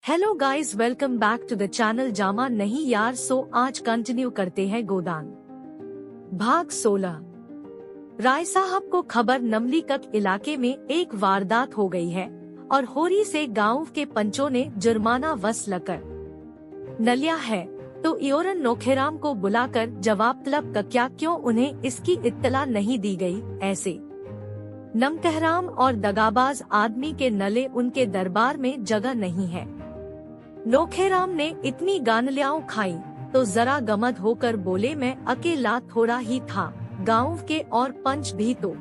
Hello guys, welcome back to the channel जामा नहीं यार। सो आज कंटिन्यू करते हैं गोदान भाग 16। राय साहब को खबर नमलीकत इलाके में एक वारदात हो गई है और होरी से गांव के पंचों ने जुर्माना वसूल कर नलिया है, तो इयोरन नोखेराम को बुलाकर जवाब तलब का क्यों उन्हें इसकी इत्तला नहीं दी गई। ऐसे नमकहराम और दगाबाज आदमी के नले उनके दरबार में जगह नहीं है। नोखेराम ने इतनी गानलियाओं खाई तो जरा गमद होकर बोले, मैं अकेला थोड़ा ही था, गांव के और पंच भी तो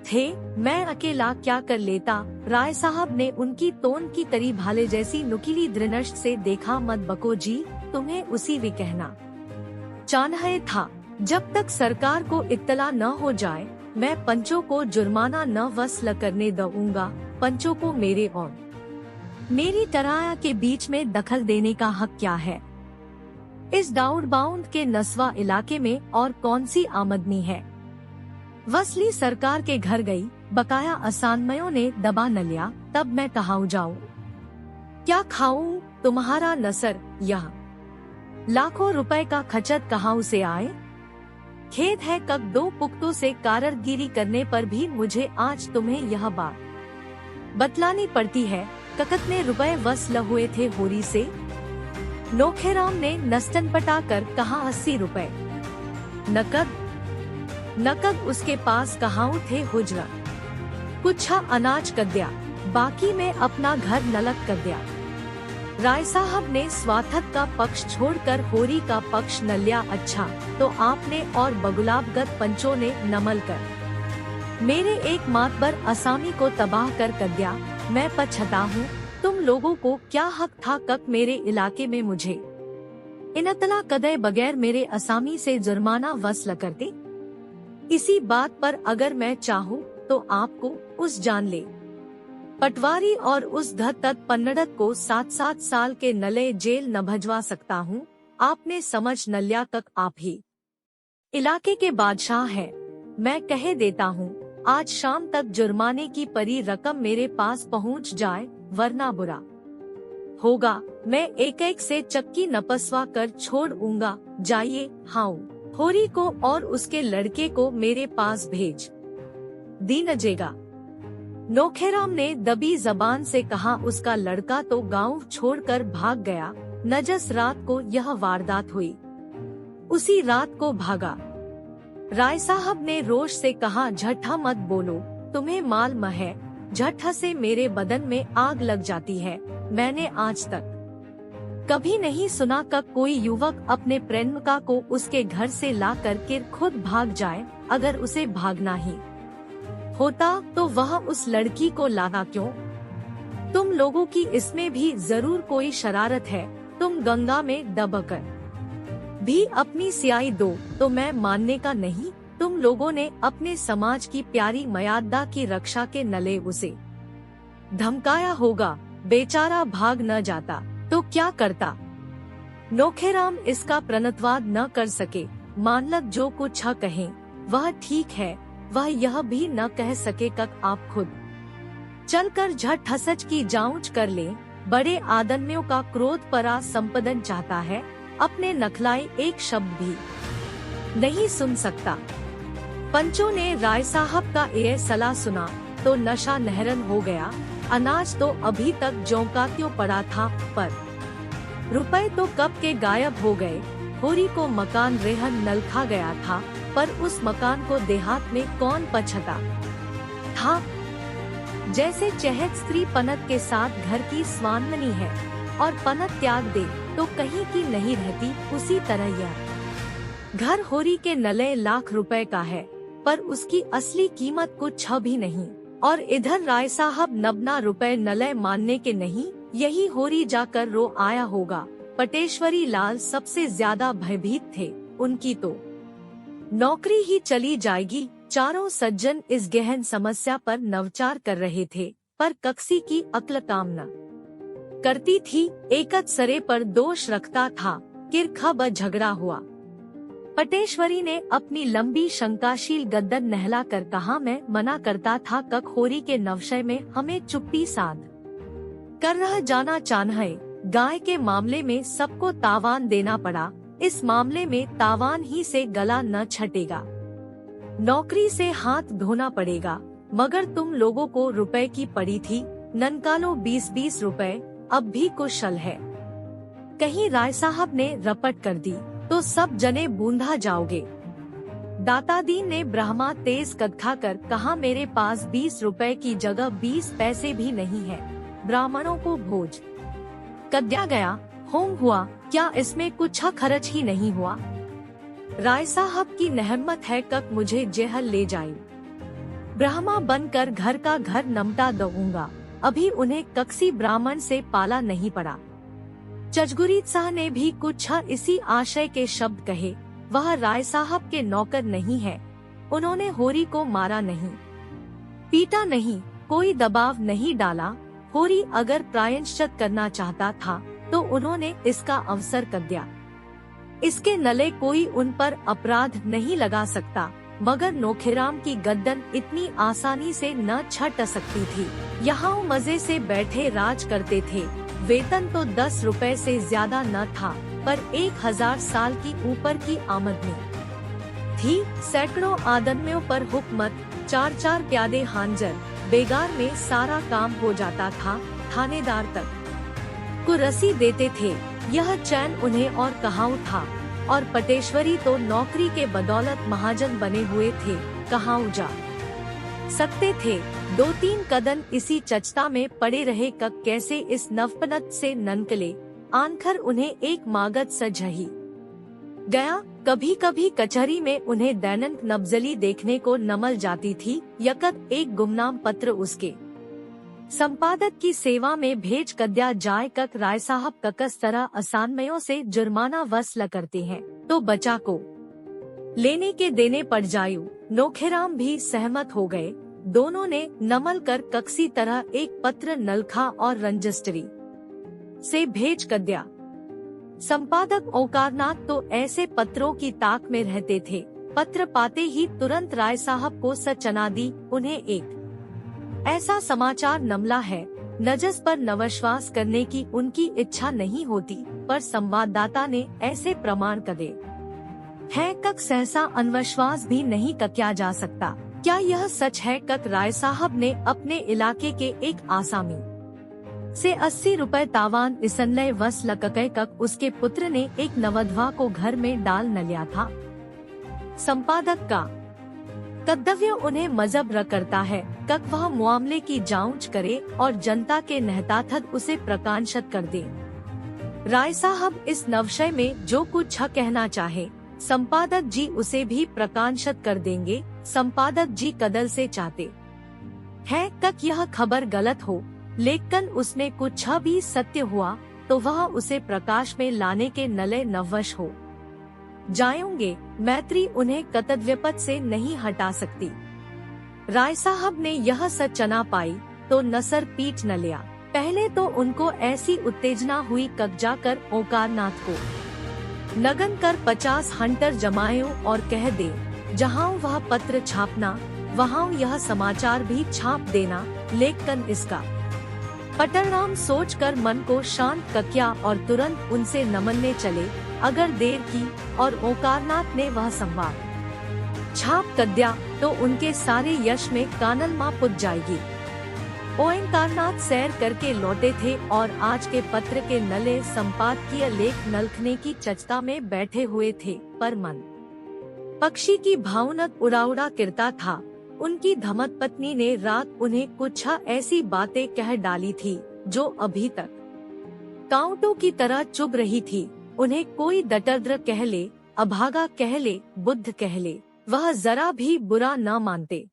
थे, मैं अकेला क्या कर लेता। राय साहब ने उनकी तोन की तरी भाले जैसी नुकीली दृष्टि से देखा। मत बको जी, तुम्हें उसी भी कहना चाहे था। जब तक सरकार को इत्तला न हो जाए मैं पंचों को जुर्माना न वसूल करने दूंगा। पंचों को मेरे और मेरी तराया के बीच में दखल देने का हक क्या है? इस डाउड बाउंड के नस्वा इलाके में और कौन सी आमदनी है? वसली सरकार के घर गई, बकाया असानमयों ने दबा न लिया, तब मैं कहाँ जाऊँ? क्या खाऊं? तुम्हारा नसर यह लाखों रुपए का खचत कहाँ से आए? खेद है कब दो पुख्तों से कारगिरी करने पर भी मुझे आज तुम्हें यह बात बतलानी पड़ती है। ककत ने रुपए वसूल हुए थे होरी से? नोखेराम ने नस्तन पटाकर कहा 80 रुपए। नकद उसके पास कहाँ थे हुजरा? कुछ अनाज कर दिया, बाकी में अपना घर नलक कर दिया। राय साहब ने स्वार्थक का पक्ष छोड़कर होरी का पक्ष न लिया। अच्छा, तो आपने और बगुलाबगत पंचों ने नमल कर मेरे एक मातबर असामी को तबाह कर दिया। मैं पछता हूँ। तुम लोगों को क्या हक था कक मेरे इलाके में मुझे इनतला कदे बगैर मेरे असामी से जुर्माना वसूल करते? इसी बात पर अगर मैं चाहूँ तो आपको उस जान ले पटवारी और उस धत पन्नड़त को 7-7 साल के नले जेल न भजवा सकता हूँ। आपने समझ न लिया तक आप ही इलाके के बादशाह हैं। मैं कह देता हूँ आज शाम तक जुर्माने की परी रकम मेरे पास पहुँच जाए, वरना बुरा होगा। मैं एक से चक्की नपसवा कर छोड़ूंगा। जाइए। हाउ होरी को और उसके लड़के को मेरे पास भेज दीजिएगा। नोखेराम ने दबी जबान से कहा। उसका लड़का तो गांव छोड़कर भाग गया। नजस रात को यह वारदात हुई, उसी रात को भागा। राय साहब ने रोष से कहा, झट्ठा मत बोलो, तुम्हें मालूम है झट्ठा से मेरे बदन में आग लग जाती है। मैंने आज तक कभी नहीं सुना कि कोई युवक अपने प्रेमिका को उसके घर से ला करके खुद भाग जाए। अगर उसे भागना ही होता तो वह उस लड़की को लाना क्यों? तुम लोगों की इसमें भी जरूर कोई शरारत है। तुम गंगा में दबकर भी अपनी सियाई दो तो मैं मानने का नहीं। तुम लोगों ने अपने समाज की प्यारी मर्यादा की रक्षा के नले उसे धमकाया होगा। बेचारा भाग न जाता तो क्या करता? नोखेराम इसका प्रणतवाद न कर सके। मानलक जो कुछ कहें वह ठीक है, वह यह भी न कह सके कक आप खुद चलकर झट हसच की जांच कर ले। बड़े आदमियों का क्रोध परा संपदन चाहता है, अपने नखलाई एक शब्द भी नहीं सुन सकता। पंचों ने राय साहब का यह सलाह सुना तो नशा नहरन हो गया। अनाज तो अभी तक जोंका क्यों पड़ा था, पर रुपए तो कब के गायब हो गए। होरी को मकान रेहन नल खा गया था, पर उस मकान को देहात में कौन पछता था? जैसे चहत स्त्री पनत के साथ घर की स्वानमनी है और पनत त्याग दे तो कहीं की नहीं रहती, उसी तरह यह घर होरी के नले लाख रुपए का है, पर उसकी असली कीमत कुछ भी नहीं। और इधर राय साहब 90 रुपए नले मानने के नहीं। यही होरी जाकर रो आया होगा। पटेश्वरी लाल सबसे ज्यादा भयभीत थे। उनकी तो नौकरी ही चली जाएगी। चारों सज्जन इस गहन समस्या पर नवचार कर रहे थे, पर कक्सी की अक्ल काम न करती थी। एकत सरे पर दोष रखता था। किरखा ब झगड़ा हुआ। पटेश्वरी ने अपनी लंबी शंकाशील गद्दन नहला कर कहा, मैं मना करता था कक होरी के नवशय में हमें चुप्पी साध कर रह जाना चाहे। गाय के मामले में सबको तावान देना पड़ा, इस मामले में तावान ही से गला न छटेगा। नौकरी से हाथ धोना पड़ेगा, मगर तुम लोगों को रुपए की पड़ी थी, ननकालो 20-20 रुपए, अब भी कुशल है। कहीं राय साहब ने रपट कर दी तो सब जने बूंदा जाओगे। दातादीन ने ब्रह्मा तेज कद खाकर कहा, मेरे पास 20 रुपए की जगह 20 पैसे भी नहीं है। ब्राह्मणों को भोज कद्या गया, होम हुआ, क्या इसमें कुछ खर्च ही नहीं हुआ? राय साहब की नहमत है कक मुझे जेहल ले जाए। ब्रह्मा बनकर घर का घर नमटा दूंगा, अभी उन्हें कक्सी ब्राह्मण से पाला नहीं पड़ा। चजगुरीत शाह ने भी कुछ इसी आशय के शब्द कहे। वह राय साहब के नौकर नहीं है, उन्होंने होरी को मारा नहीं, पीटा नहीं, कोई दबाव नहीं डाला। होरी अगर प्रायश्चित करना चाहता था तो उन्होंने इसका अवसर कर दिया। इसके नले कोई उन पर अपराध नहीं लगा सकता, मगर नोखेराम की गर्दन इतनी आसानी से न छट सकती थी। यहाँ मजे से बैठे राज करते थे। वेतन तो 10 रुपए से ज्यादा न था, पर 1000 साल की ऊपर की आमदनी थी। सैकड़ों आदमियों पर हुकूमत, 4-4 प्यादे हांजर, बेगार में सारा काम हो जाता था। थानेदार तक को रसी देते थे। यह चैन उन्हें और कहां था, और पटेश्वरी तो नौकरी के बदौलत महाजन बने हुए थे, कहां जा सकते थे। 2-3 कदम इसी चचता में पड़े रहे कक कैसे इस नवपनत से ननकले। आनखर उन्हें एक मागत सजही गया। कभी कभी कचहरी में उन्हें दैनिक नब्जली देखने को नमल जाती थी। यकत एक गुमनाम पत्र उसके संपादक की सेवा में भेज कद्या जाए कक राय साहब ककस तरह असानमयों से जुर्माना वसूल करते हैं तो बचा को लेने के देने पड़ जायु। नोखेराम भी सहमत हो गए। दोनों ने नमल कर कक्सी तरह एक पत्र नलखा और रजिस्ट्री से भेज कद्या। संपादक ओकारनाथ तो ऐसे पत्रों की ताक में रहते थे। पत्र पाते ही तुरंत राय साहब को सचना दी। उन्हें एक ऐसा समाचार नमला है, नजस पर नवश्वास करने की उनकी इच्छा नहीं होती, पर संवाददाता ने ऐसे प्रमाण करे है कक सहसा अनविश्वास भी नहीं किया जा सकता। क्या यह सच है कक राय साहब ने अपने इलाके के एक आसामी से 80 रुपए तावान इसनलय वसूल कक उसके पुत्र ने एक नवधवा को घर में डाल न लिया था। संपादक का कर्तव्य उन्हें मजबूर करता है कक वह मामले की जांच करे और जनता के नहताथत उसे प्रकाशित कर दे। राय साहब इस नवशय में जो कुछ कहना चाहे, संपादक जी उसे भी प्रकाशित कर देंगे। संपादक जी कदल से चाहते है कक यह खबर गलत हो, लेकिन उसमें कुछ भी सत्य हुआ तो वह उसे प्रकाश में लाने के नले नववश हो जाएंगे। मैत्री उन्हें कर्तव्यपथ से नहीं हटा सकती। राय साहब ने यह सचना पाई तो नसर पीट न लिया। पहले तो उनको ऐसी उत्तेजना हुई कब्जा कर ओकारनाथ को नगन कर 50 हंटर जमायो और कह दे, जहाँ वह पत्र छापना वहाँ यह समाचार भी छाप देना। लेकिन इसका पटरनाम सोचकर मन को शांत किया और तुरंत उनसे नमनने चले। अगर देर की और ओकारनाथ ने वह संवाद छाप कर दिया तो उनके सारे यश में कानल मां पुज जाएगी। ओंकारनाथ सैर करके लौटे थे और आज के पत्र के नले संपादकीय लेख नलखने की चचता में बैठे हुए थे, पर मन पक्षी की भावनक उड़ा किरता था। उनकी धमत पत्नी ने रात उन्हें कुछ ऐसी बातें कह डाली थी जो अभी तक कांटों की तरह चुभ रही थी। उन्हें कोई दटर्द्र कह ले, अभागा कह ले, बुद्ध कह ले, वह जरा भी बुरा न मानते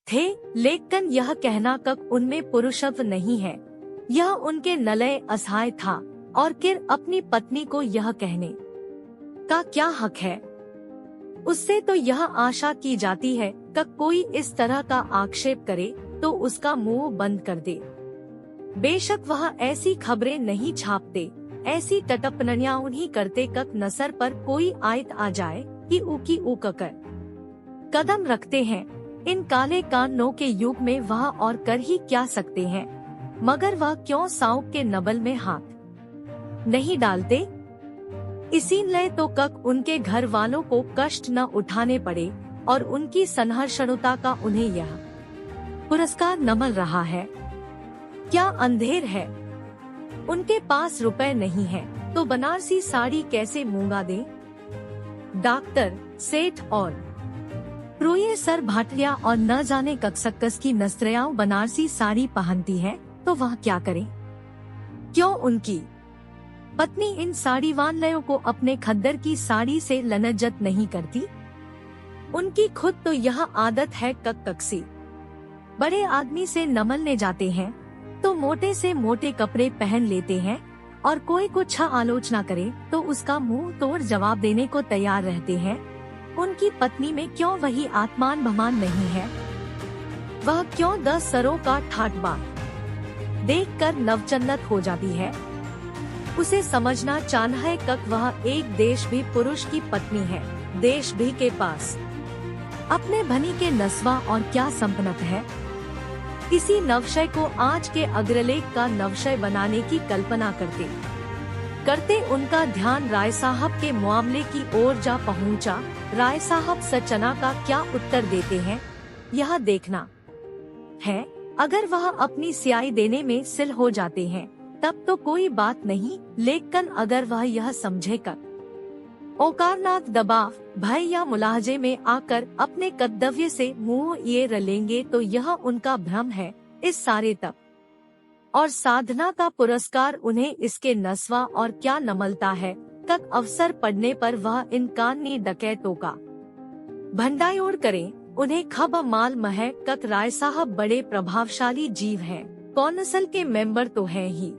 थे। लेकिन यह कहना कक उनमें पुरुषत्व नहीं है, यह उनके नलय असहाय था। और फिर अपनी पत्नी को यह कहने का क्या हक है? उससे तो यह आशा की जाती है कि कोई इस तरह का आक्षेप करे तो उसका मुंह बंद कर दे। बेशक वह ऐसी खबरें नहीं छापते, ऐसी टटपनियां उन्हीं करते कक नसर पर कोई आयत आ जाए कि ऊकी ऊक कर कदम रखते हैं। इन काले कानों के युग में वह और कर ही क्या सकते हैं। मगर वह क्यों साउक के नबल में हाथ नहीं डालते? इसीलिए तो कक उनके घर वालों को कष्ट न उठाने पड़े और उनकी सन्हर्षणुता का उन्हें यह पुरस्कार न मिल रहा है। क्या अंधेर है? उनके पास रुपए नहीं है तो बनारसी साड़ी कैसे मूंगा दे? डॉक्टर, सेठ और प्रोफेसर भाटिया और न जाने ककसक्कस की नस्त्रियां बनारसी साड़ी पहनती है तो वह क्या करे? क्यों उनकी पत्नी इन साड़ीवानों को अपने खद्दर की साड़ी से लज्जत नहीं करती? उनकी खुद तो यह आदत है ककसी। बड़े आदमी से नमलने जाते हैं तो मोटे से मोटे कपड़े पहन लेते हैं और कोई कुछ आलोचना करे तो उसका मुंह तोड़ जवाब देने को तैयार रहते हैं। उनकी पत्नी में क्यों वही आत्मान भमान नहीं है? वह क्यों 10 सरों का ठाट बात देखकर नवचन्नत हो जाती है? उसे समझना चाहना है कक वह एक देश भी पुरुष की पत्नी है, देश भी के पास अपने भनी के नस्वा और क्या संपन्नत है। इसी नवशय को आज के अग्रलेख का नवशय बनाने की कल्पना करते उनका ध्यान राय साहब के मामले की ओर जा पहुंचा। राय साहब सचना का क्या उत्तर देते हैं यह देखना है। अगर वह अपनी स्याही देने में सिल हो जाते हैं तब तो कोई बात नहीं, लेकिन अगर वह यह समझे कर ओकारनाथ दबाव, भय या मुलाहजे में आकर अपने कर्तव्य से मुंह ये रलेंगे तो यह उनका भ्रम है। इस सारे तप और साधना का पुरस्कार उन्हें इसके नस्वा और क्या नमलता है। कक अवसर पड़ने पर वह इन काननी डकैतों का भंडायोड़ करें, उन्हें खब माल मह। कक राय साहब बड़े प्रभावशाली जीव हैं, कौंसिल के मेंबर तो हैं ही,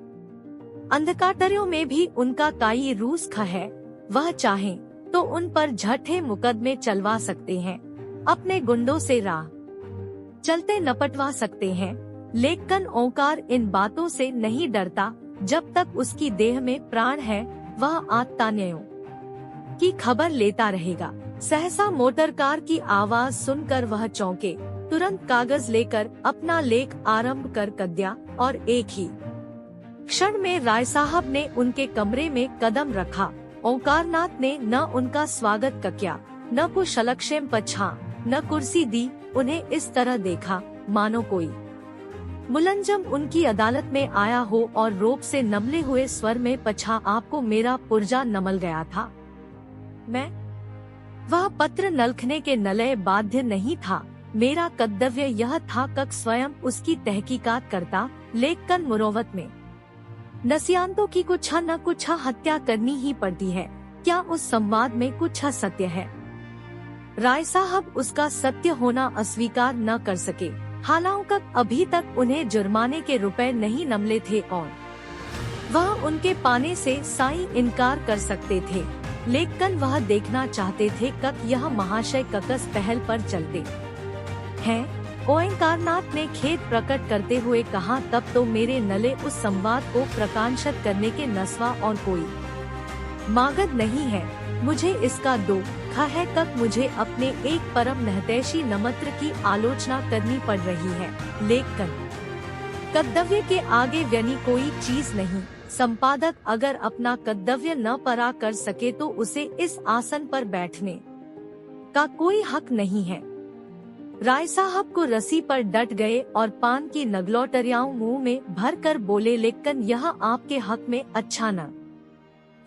अंधकारियों में भी उनका काई रूस ख है। वह चाहें तो उन पर झटे मुकदमे चलवा सकते हैं, अपने गुंडों से राह चलते नपटवा सकते हैं, लेकिन ओंकार इन बातों से नहीं डरता। जब तक उसकी देह में प्राण है वह आत्तान्यों की खबर लेता रहेगा। सहसा मोटर कार की आवाज सुनकर वह चौंके, तुरंत कागज लेकर अपना लेख आरंभ कर दिया और एक ही क्षण में राय साहब ने उनके कमरे में कदम रखा। ओंकारनाथ ने न उनका स्वागत किया, न कुशलक्षेम पछा, न कुर्सी दी। उन्हें इस तरह देखा मानो कोई मुलंजम उनकी अदालत में आया हो और रोब से नमले हुए स्वर में पछा, आपको मेरा पुर्जा नमल गया था। मैं वह पत्र नलखने के नलय बाध्य नहीं था। मेरा कर्तव्य यह था कक स्वयं उसकी तहकीकात करता, लेकिन मुरोवत में नसियांतों की कुछ न कुछ हत्या करनी ही पड़ती है। क्या उस संवाद में कुछ सत्य है? राय साहब उसका सत्य होना अस्वीकार न कर सके। हालांकि अभी तक उन्हें जुर्माने के रुपए नहीं नमले थे और वह उनके पाने से साई इनकार कर सकते थे, लेकिन वह देखना चाहते थे कक यह महाशय ककस पहल पर चलते हैं। ओंकारनाथ ने खेद प्रकट करते हुए कहा, तब तो मेरे नले उस संवाद को प्रकाशित करने के नस्वा और कोई मागद नहीं है। मुझे इसका दुख है कक मुझे अपने एक परम नहतैषी नमत्र की आलोचना करनी पड़ रही है, लेकिन कर्तव्य के आगे व्यनी कोई चीज नहीं। संपादक अगर अपना कर्तव्य न परा कर सके तो उसे इस आसन पर बैठने का कोई हक नहीं है। राय साहब को रस्सी पर डट गए और पान की नगलौटरियां मुंह में भर कर बोले, लेकिन यह आपके हक में अच्छा न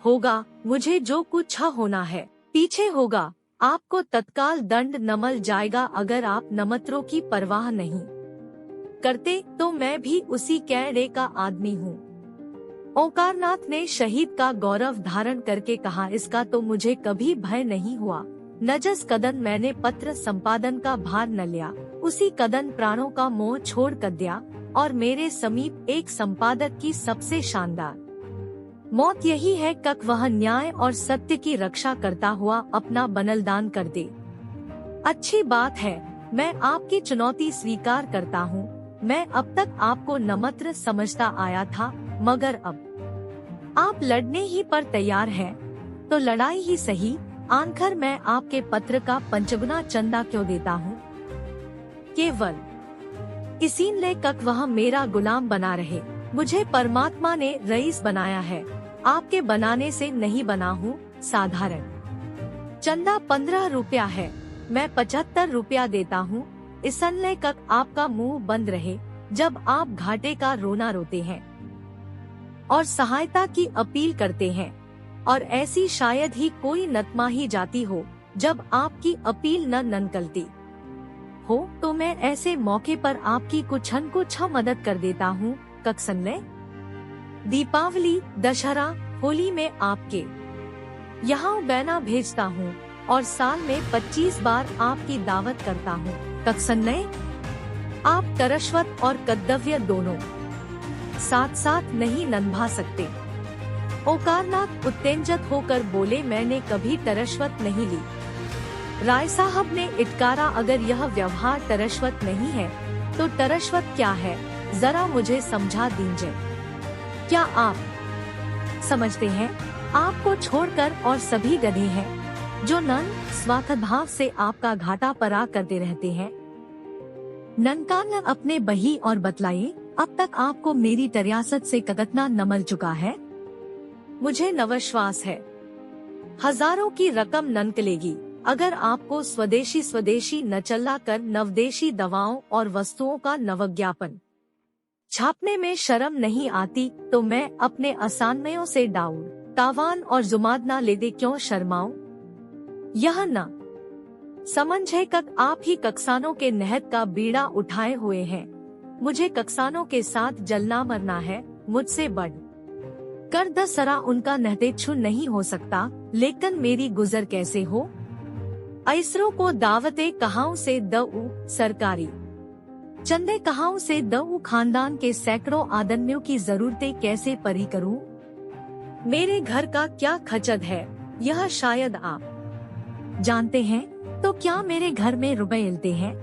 होगा। मुझे जो कुछ होना है पीछे होगा। आपको तत्काल दंड नमल जाएगा। अगर आप नमत्रों की परवाह नहीं करते तो मैं भी उसी कैडे का आदमी हूँ। ओंकारनाथ ने शहीद का गौरव धारण करके कहा, इसका तो मुझे कभी भय नहीं हुआ। नजस कदन मैंने पत्र संपादन का भार न लिया, उसी कदन प्राणों का मोह छोड़ कर दिया और मेरे समीप एक संपादक की सबसे शानदार मौत यही है कक वह न्याय और सत्य की रक्षा करता हुआ अपना बलिदान कर दे। अच्छी बात है, मैं आपकी चुनौती स्वीकार करता हूँ। मैं अब तक आपको नमत्र समझता आया था, मगर अब आप लड़ने ही पर तैयार हैं, तो लड़ाई ही सही। आखिर मैं आपके पत्र का पंचगुना चंदा क्यों देता हूँ? केवल इसीलिए कक वह मेरा गुलाम बना रहे। मुझे परमात्मा ने रईस बनाया है, आपके बनाने से नहीं बना हूँ साधारण। चंदा 15 रुपया है, मैं 75 रुपया देता हूँ, इसलिए कक आपका मुंह बंद रहे जब आप घाटे का रोना रोते हैं और सहायता की अपील करते हैं। और ऐसी शायद ही कोई नतमाही जाती हो जब आपकी अपील न निकलती हो, तो मैं ऐसे मौके पर आपकी कुछ न कुछ मदद कर देता हूँ। कक्सनले दीपावली, दशहरा, होली में आपके यहाँ बैना भेजता हूँ और साल में 25 बार आपकी दावत करता हूँ। कक्सनले आप तरश्वत और कर्तव्य दोनों साथ साथ नहीं निभा सकते। ओकारनाथ उत्तेजित होकर बोले, मैंने कभी तरश्वत नहीं ली। राय साहब ने इटकारा, अगर यह व्यवहार तरश्वत नहीं है तो तरश्वत क्या है, जरा मुझे समझा दीजिए। क्या आप समझते हैं आपको छोड़कर और सभी गधे हैं जो स्वार्थ भाव से आपका घाटा परा करते रहते हैं। ननकान अपने बही और बतलाइए, अब तक आपको मेरी रियासत से ककतना न मिल चुका है। मुझे नवश्वास है हजारों की रकम न निकलेगी अगर आपको स्वदेशी न चला कर नवदेशी दवाओं और वस्तुओं का नवज्ञापन छापने में शर्म नहीं आती, तो मैं अपने असानमयों से डाउन तावान और जुमादना लेदे क्यों शर्माऊं। यह न समझे कक आप ही कक्सानों के नहत का बीड़ा उठाए हुए हैं। मुझे कक्सानों के साथ जलना मरना है, मुझसे बढ़ कर दसरा उनका नहतेच्छू नहीं हो सकता, लेकिन मेरी गुजर कैसे हो। ऐसरों को दावते कहां से दऊ सरकारी चंदे कहां से दऊ, खानदान के सैकड़ों आदमियों की जरूरतें कैसे परी करूं। मेरे घर का क्या खचद है यह शायद आप जानते हैं, तो क्या मेरे घर में रुपए मिलते हैं।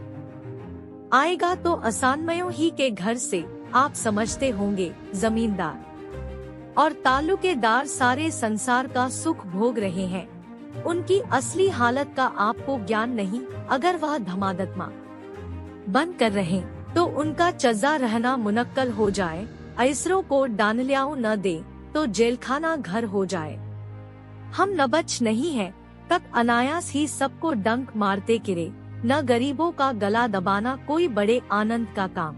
आएगा तो असानमयों ही के घर से, आप समझते होंगे जमींदार और ताल्लुकेदार सारे संसार का सुख भोग रहे हैं। उनकी असली हालत का आपको ज्ञान नहीं। अगर वह धमादत्मा बंद कर रहे तो उनका चजा रहना मुनक्कल हो जाए। ऐसरों को डानलियाओं न दे तो जेलखाना घर हो जाए। हम नबच नहीं है, तक अनायास ही सबको डंक मारते गिरे। न गरीबों का गला दबाना कोई बड़े आनंद का काम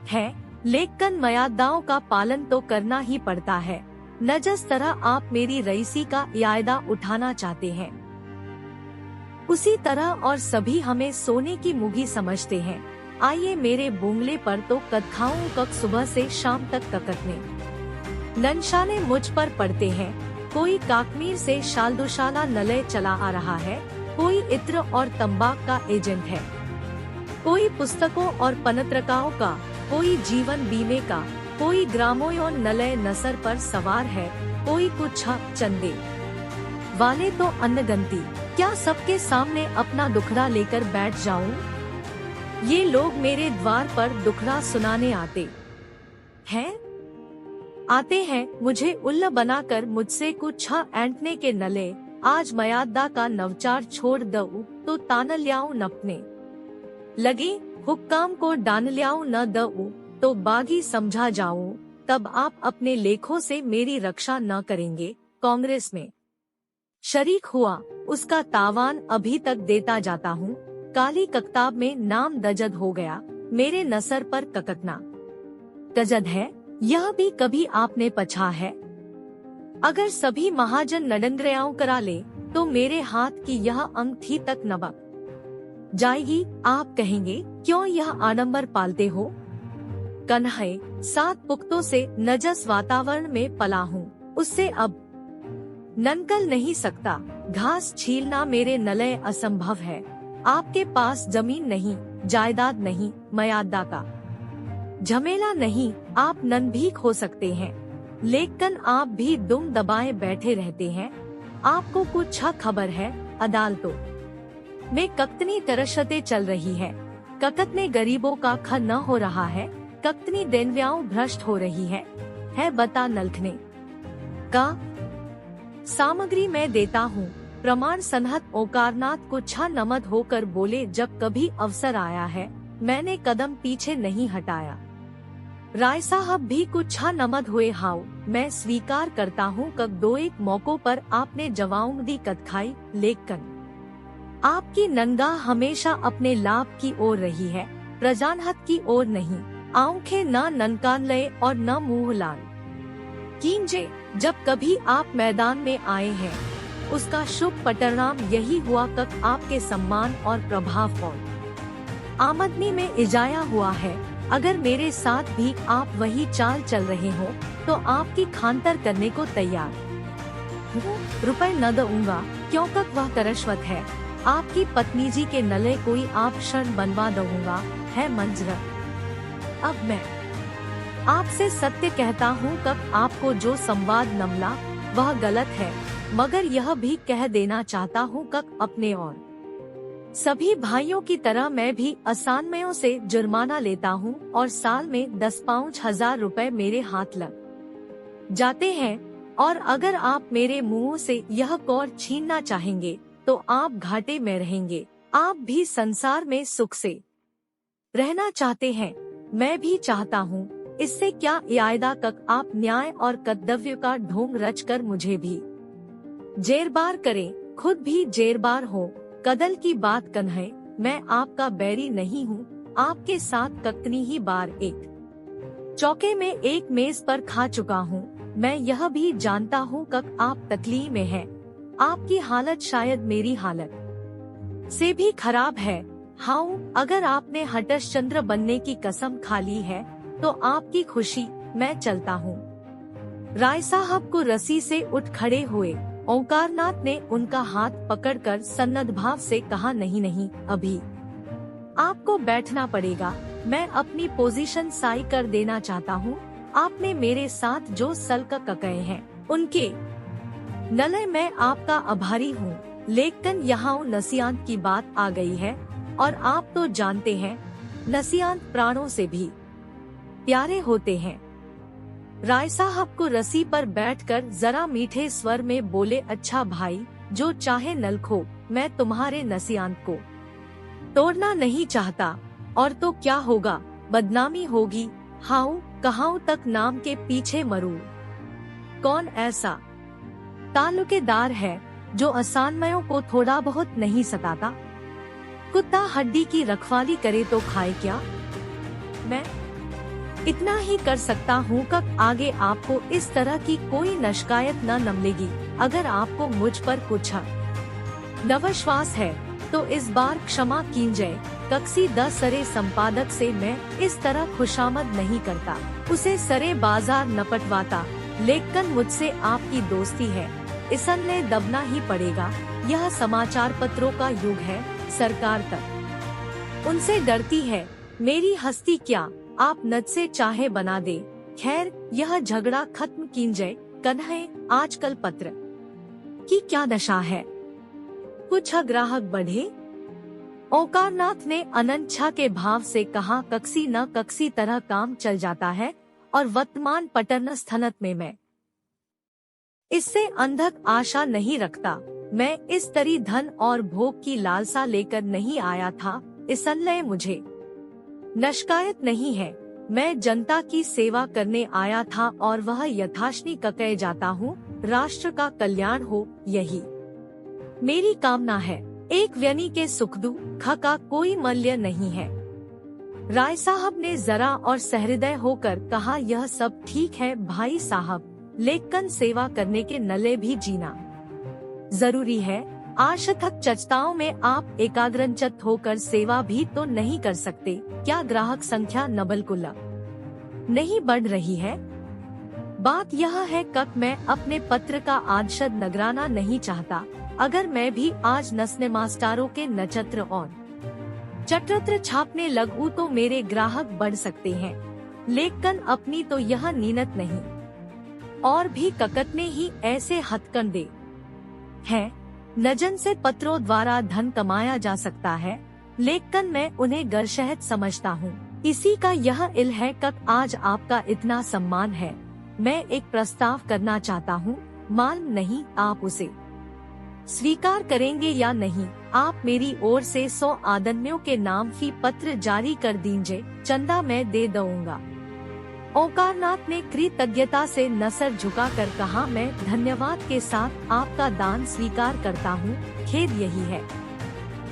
है, लेकिन मर्यादाओं का पालन तो करना ही पड़ता है। न जिस तरह आप मेरी रईसी का यायदा उठाना चाहते हैं, उसी तरह और सभी हमें सोने की मुगी समझते हैं। आइए मेरे बुंगले पर तो कदखाऊं कक सुबह से शाम तक ककटने ननशाने मुझ पर पड़ते हैं। कोई काकमीर से शालदुशाला नलय चला आ रहा है, कोई इत्र और तंबाक का एजेंट है, कोई पुस्तकों और पनत्रकाओं का, कोई जीवन बीमे का, कोई ग्रामोयों नलय नसर पर सवार है, कोई कुछ चंदे वाले तो अन्नगंती। क्या सबके सामने अपना दुखड़ा लेकर बैठ जाऊं। ये लोग मेरे द्वार पर दुखड़ा सुनाने आते हैं, मुझे उल्ल बनाकर मुझसे कुछ ऐंठने के नले। आज मयादा का नवचार छोड़ दऊ तो तानल्याऊ नपने लगे, हुक्काम को डानल्याऊ न दऊ तो बागी समझा जाऊं। तब आप अपने लेखों से मेरी रक्षा न करेंगे। कांग्रेस में शरीक हुआ, उसका तावान अभी तक देता जाता हूँ। काली कक्ताब में नाम दजद हो गया, मेरे नसर पर ककटना दजद है, यह भी कभी आपने पछा है। अगर सभी महाजन नडंग्रयाओं करा ले तो मेरे हाथ की यह अंगूठी तक नबक जाएगी। आप कहेंगे क्यों यह आडंबर पालते हो। कन्है 7 पुख्तों से नजस वातावरण में पला हूँ, उससे अब ननकल नहीं सकता। घास छीलना मेरे नलय असंभव है। आपके पास जमीन नहीं, जायदाद नहीं, मर्यादा का झमेला नहीं, आप ननभीक हो सकते हैं, लेकिन आप भी दुम दबाए बैठे रहते हैं। आपको कुछ खबर है अदालतों में ककतनी तरशते चल रही है, ककतने गरीबों का ख न हो रहा है, ककतनी देनव्याओं भ्रष्ट हो रही है बता नलखने का सामग्री मैं देता हूँ। प्रमाण सनहत ओकारनाथ को छा नमद होकर बोले, जब कभी अवसर आया है मैंने कदम पीछे नहीं हटाया। राय साहब भी कुछ नमद हुए। हाउ मैं स्वीकार करता हूँ कब दो एक मौकों पर आपने जवाउमदी कद खाई, लेकिन आपकी नंगा हमेशा अपने लाभ की ओर रही है, प्रजानहत की ओर नहीं। आंखें न ननकान लय और न मुँह लाल कींजे। जब कभी आप मैदान में आए हैं, उसका शुभ परिणाम यही हुआ कि आपके सम्मान और प्रभाव और आमदनी में इजाया हुआ है। अगर मेरे साथ भी आप वही चाल चल रहे हो तो आपकी खानतर करने को तैयार हूँ। रुपए न दूंगा क्योंकि वह तरश्वत है। आपकी पत्नी जी के नले कोई आप क्षण बनवा दूंगा है मंजर। अब मैं आपसे सत्य कहता हूँ कब आपको जो संवाद नमला वह गलत है, मगर यह भी कह देना चाहता हूँ कब अपने और सभी भाइयों की तरह मैं भी असानमयों से जुर्माना लेता हूँ और साल में 10,000 रुपए मेरे हाथ लग जाते हैं। और अगर आप मेरे मुंह से यह कौर छीनना चाहेंगे तो आप घाटे में रहेंगे। आप भी संसार में सुख से रहना चाहते हैं, मैं भी चाहता हूँ। इससे क्या यायदा कक आप न्याय और कर्तव्य का ढोंग रच कर मुझे भी जेरबार करें, खुद भी जेरबार हो। कदल की बात कन्है, मैं आपका बैरी नहीं हूँ। आपके साथ कतनी ही बार एक चौके में एक मेज पर खा चुका हूँ। मैं यह भी जानता हूँ कब आप तकलीफ में हैं। आपकी हालत शायद मेरी हालत से भी खराब है। हाँ, अगर आपने हटशचंद्र बनने की कसम खा ली है तो आपकी खुशी, मैं चलता हूँ। राय साहब को रस्सी से उठ खड़े हुए। ओंकारनाथ ने उनका हाथ पकड़कर सन्नद्ध भाव से कहा, नहीं नहीं, अभी आपको बैठना पड़ेगा। मैं अपनी पोजीशन साई कर देना चाहता हूँ। आपने मेरे साथ जो सल्क कहे हैं उनके नले मैं आपका आभारी हूँ, लेकिन यहाँ नसीहत की बात आ गई है और आप तो जानते हैं नसीहत प्राणों से भी प्यारे होते हैं। राय साहब को रस्सी पर बैठकर जरा मीठे स्वर में बोले, अच्छा भाई, जो चाहे नल खो, मैं तुम्हारे नसीहत को तोड़ना नहीं चाहता। और तो क्या होगा, बदनामी होगी। हाउ कहां तक नाम के पीछे मरूं। कौन ऐसा ताल्लुकेदार है जो असानमयों को थोड़ा बहुत नहीं सताता। कुत्ता हड्डी की रखवाली करे तो खाए क्या। मैं इतना ही कर सकता हूँ कि आगे आपको इस तरह की कोई शिकायत न मिलेगी। अगर आपको मुझ पर कुछ नवश्वास है तो इस बार क्षमा कीजिए। कक्सी 10 सरे संपादक से मैं इस तरह खुशामद नहीं करता, उसे सरे बाजार न पटवाता, लेकिन मुझसे आपकी दोस्ती है, इसलिए दबना ही पड़ेगा। यह समाचार पत्रों का युग है, सरकार तक उनसे डरती है। मेरी हस्ती क्या आप नद से चाहे बना दे। खैर, यह झगड़ा खत्म कीजिए। कन्है, आजकल पत्र की क्या दशा है, कुछ ग्राहक बढ़े। ओंकारनाथ ने अनंच्छा के भाव से कहा, कक्सी न कक्सी तरह काम चल जाता है और वर्तमान पटन स्थनत में मैं इससे अंधक आशा नहीं रखता। मैं इस तरी धन और भोग की लालसा लेकर नहीं आया था, इसलिए मुझे शिकायत नहीं है। मैं जनता की सेवा करने आया था और वह यथाशनी कहे जाता हूँ। राष्ट्र का कल्याण हो, यही मेरी कामना है। एक व्यनी के सुख दुख का कोई मूल्य नहीं है। राय साहब ने जरा और सहृदय होकर कहा, यह सब ठीक है भाई साहब, लेकिन सेवा करने के नले भी जीना जरूरी है। आशथक चचताओं में आप एकाग्रचित्त होकर सेवा भी तो नहीं कर सकते। क्या ग्राहक संख्या नबलकुल नहीं बढ़ रही है। बात यह है कक मैं अपने पत्र का आदशद नगराना नहीं चाहता। अगर मैं भी आज नस्ने मास्टारों के नक्षत्र और चटत्र छापने लगूं तो मेरे ग्राहक बढ़ सकते हैं, लेकिन अपनी तो यह नीयत नहीं। और भी ककतने ही ऐसे हथकंडे हैं, नजन से पत्रों द्वारा धन कमाया जा सकता है, लेकिन मैं उन्हें गरशहद समझता हूँ। इसी का यह इल है कक आज आपका इतना सम्मान है। मैं एक प्रस्ताव करना चाहता हूँ, मालूम नहीं आप उसे स्वीकार करेंगे या नहीं? आप मेरी ओर से 100 आदमियों के नाम फी पत्र जारी कर दीजिए, चंदा मैं दे दूंगा। ओंकारनाथ ने कृतज्ञता से नसर झुकाकर कहा, मैं धन्यवाद के साथ आपका दान स्वीकार करता हूँ, खेद यही है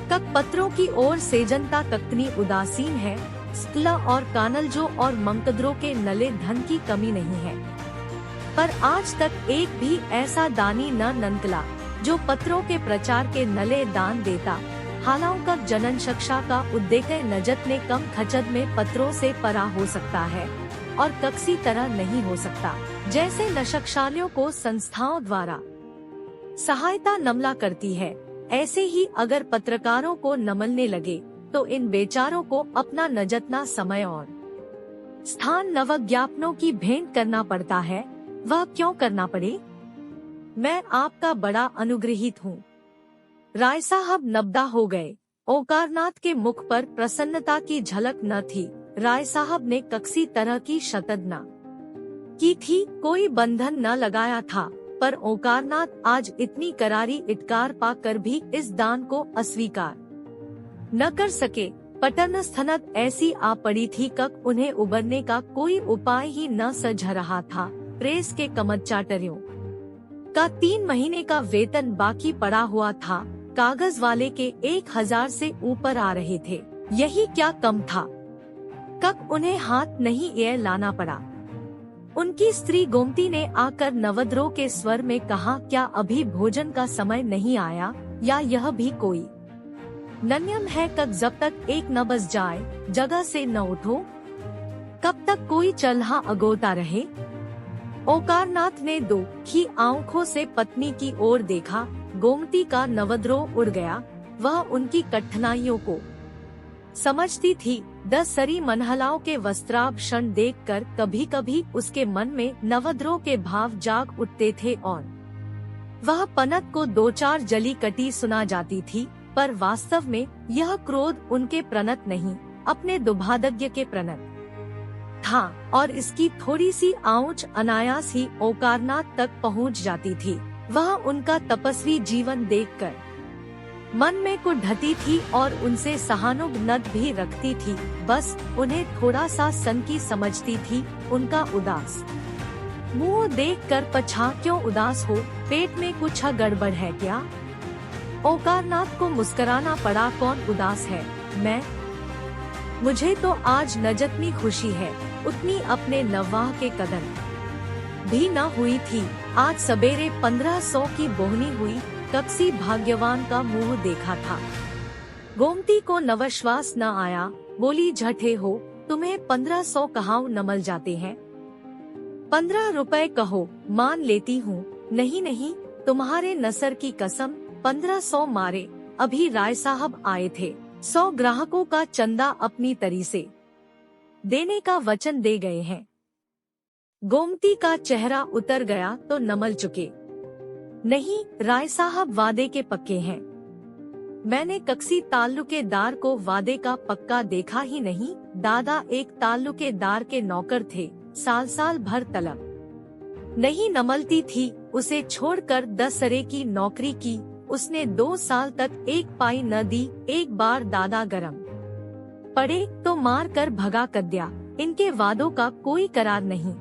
कक पत्रों की ओर से जनता कतनी उदासीन है। स्कला और कानलजो और मंकदरों के नले धन की कमी नहीं है, पर आज तक एक भी ऐसा दानी न ननकला जो पत्रों के प्रचार के नले दान देता। हालांकि जनन शिक्षा का उद्देश्य नजत ने कम खचत में पत्रों से परा हो सकता है और कक्सी तरह नहीं हो सकता, जैसे नशक्षालियों को संस्थाओं द्वारा सहायता नमला करती है। ऐसे ही अगर पत्रकारों को नमलने लगे तो इन बेचारों को अपना नजतना समय और स्थान नवज्ञापनों की भेंट करना पड़ता है। वह क्यों करना पड़े? मैं आपका बड़ा अनुग्रहित हूँ। राय साहब नब्दा हो गए। ओंकारनाथ के मुख पर प्रसन्नता की झलक न थी। राय साहब ने कक्सी तरह की शतद न की थी, कोई बंधन न लगाया था, पर ओंकारनाथ आज इतनी करारी इटकार पाकर भी इस दान को अस्वीकार न कर सके। पटन स्थनत ऐसी आ पड़ी थी कक उन्हें उबरने का कोई उपाय ही न सज रहा था। प्रेस के कमचाटरियों का 3 महीने का वेतन बाकी पड़ा हुआ था। कागज वाले के 1000 से ऊपर आ रहे थे। यही क्या कम था कक उन्हें हाथ नहीं ये लाना पड़ा। उनकी स्त्री गोमती ने आकर नवद्रोह के स्वर में कहा, क्या अभी भोजन का समय नहीं आया, या यह भी कोई नियम है कब जब तक एक न बज जाए जगह से न उठो? कब तक कोई चल्हा अगोता रहे? ओंकारनाथ ने दो ही आंखों से पत्नी की ओर देखा। गोमती का नवद्रोह उड़ गया। वह उनकी कठिनाइयों को समझती थी। 10 सरी मनहलाओं के वस्त्राभूषण देखकर कभी कभी उसके मन में नवद्रोह के भाव जाग उठते थे और वह पनत को 2-4 जली कटी सुना जाती थी, पर वास्तव में यह क्रोध उनके प्रणत नहीं, अपने दुर्भाग्य के प्रणत था, और इसकी थोड़ी सी आउच अनायास ही ओंकारनाथ तक पहुंच जाती थी। वह उनका तपस्वी जीवन देखकर मन में को ढती थी और उनसे सहानुभूति भी रखती थी। बस उन्हें थोड़ा सा सनकी समझती थी। उनका उदास मुंह देखकर पछा, क्यों उदास हो? पेट में कुछ गड़बड़ है क्या? ओंकारनाथ को मुस्कुराना पड़ा। कौन उदास है? मैं? मुझे तो आज न जितनी खुशी है उतनी अपने नवाह के कदम भी न हुई थी। आज सवेरे 1500 की बोहनी हुई। कक्सी भाग्यवान का मुंह देखा था। गोमती को नवश्वास न आया। बोली, झठे हो, तुम्हें 1500 कहां नमल जाते हैं? 15 रुपए कहो, मान लेती हूँ। नहीं नहीं, तुम्हारे नसर की कसम, 1500 मारे। अभी राय साहब आए थे, 100 ग्राहकों का चंदा अपनी तरी से देने का वचन दे गए हैं। गोमती का चेहरा उतर गया तो नमल चुके। नहीं, राय साहब वादे के पक्के हैं। मैंने कक्सी ताल्लुकेदार को वादे का पक्का देखा ही नहीं। दादा एक ताल्लुकेदार के नौकर थे, साल भर तलब नहीं नमलती थी। उसे छोड़कर 10 सरे की नौकरी की। उसने 2 साल तक एक पाई न दी। एक बार दादा गरम पड़े तो मार कर भगा कर दिया। इनके वादों का कोई करार नहीं।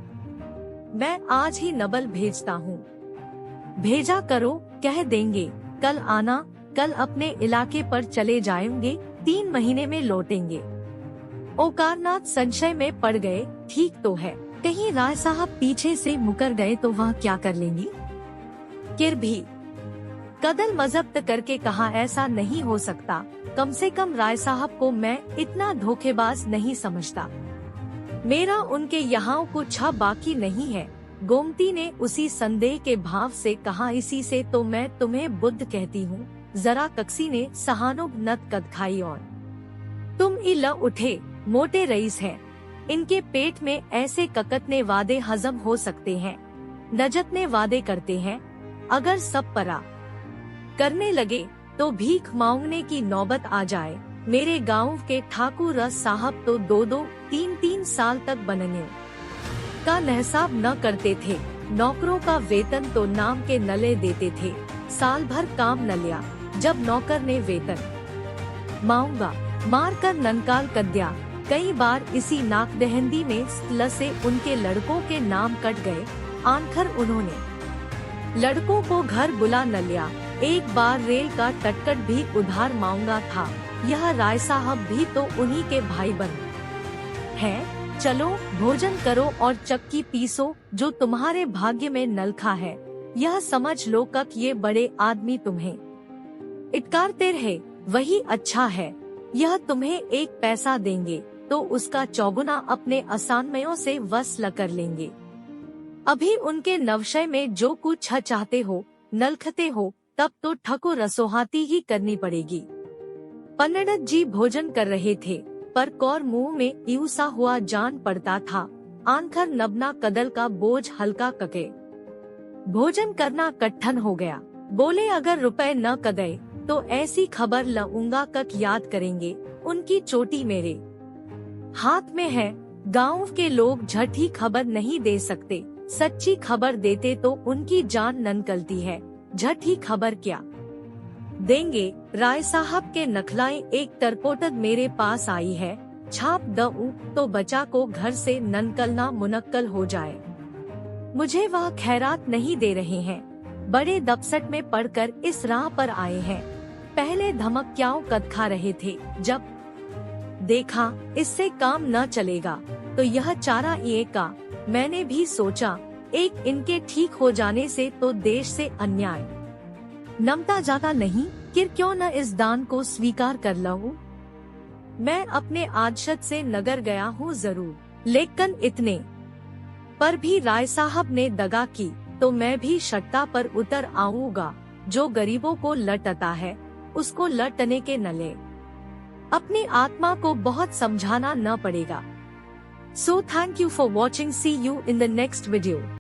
मैं आज ही नबल भेजता हूँ। भेजा करो, कह देंगे कल आना। कल अपने इलाके पर चले जाएंगे, 3 महीने में लौटेंगे। ओंकारनाथ संशय में पड़ गए। ठीक तो है, कहीं राय साहब पीछे से मुकर गए तो वह क्या कर लेंगी? किर भी कदल मजब्त करके कहा, ऐसा नहीं हो सकता। कम से कम राय साहब को मैं इतना धोखेबाज नहीं समझता। मेरा उनके यहाँ कुछ बाकी नहीं है। गोमती ने उसी संदेह के भाव से कहा, इसी से तो मैं तुम्हें बुद्ध कहती हूँ। जरा कक्सी ने सहानुभूति कद खाई और तुम इला उठे। मोटे रईस हैं, इनके पेट में ऐसे ककतने वादे हजम हो सकते हैं, नजतने वादे करते हैं। अगर सब परा करने लगे तो भीख मांगने की नौबत आ जाए। मेरे गांव के ठाकुर साहब तो 2-2, 3-3 साल तक बनने का नहसाब न करते थे। नौकरों का वेतन तो नाम के नले देते थे। साल भर काम न लिया, जब नौकर ने वेतन मांगा, मारकर ननकाल कद्या। कई बार इसी नाकदहंदी में स्थल से उनके लड़कों के नाम कट गए। आखिर उन्होंने लड़कों को घर बुला न लिया। एक बार रेल का टटकट भी उधार मांगा था। यह राय साहब भी तो उन्हीं के भाई बंद हैं। चलो भोजन करो और चक्की पीसो, जो तुम्हारे भाग्य में नलखा है। यह समझ लो कक ये बड़े आदमी तुम्हें इटकारते रहे, वही अच्छा है। यह तुम्हें एक पैसा देंगे तो उसका चौगुना अपने असानमयों से वसूल कर लेंगे। अभी उनके नवशय में जो कुछ चाहते हो नलखते हो, तब तो ठको रसोहाती ही करनी पड़ेगी। पंडित जी भोजन कर रहे थे, पर कौर मुंह में यूसा हुआ जान पड़ता था। आंखर नबना कदल का बोझ हल्का कके भोजन करना कठिन हो गया। बोले अगर रुपए न कदे तो ऐसी खबर लूंगा कक याद करेंगे। उनकी चोटी मेरे हाथ में है। गांव के लोग झूठी खबर नहीं दे सकते, सच्ची खबर देते तो उनकी जान न निकलती है। झूठी खबर क्या देंगे? राय साहब के नखलाएं एक तरपोटद मेरे पास आई है, छाप दऊं तो बचा को घर से ननकलना मुनक्कल हो जाए। मुझे वह खैरात नहीं दे रहे हैं। बड़े दपसट में पड़कर इस राह पर आए हैं। पहले धमकियाओं कद खा रहे थे, जब देखा इससे काम न चलेगा तो यह चारा ये का। मैंने भी सोचा एक इनके ठीक हो जाने से तो देश से अन्याय नमता जाता नहीं, फिर क्यों न इस दान को स्वीकार कर लूं। मैं अपने आदशत से नगर गया हूँ जरूर, लेकिन इतने पर भी राय साहब ने दगा की तो मैं भी सट्टा पर उतर आऊंगा। जो गरीबों को लटता है उसको लटने के न ले। अपनी आत्मा को बहुत समझाना न पड़ेगा। So thank you for watching. See you in the next video.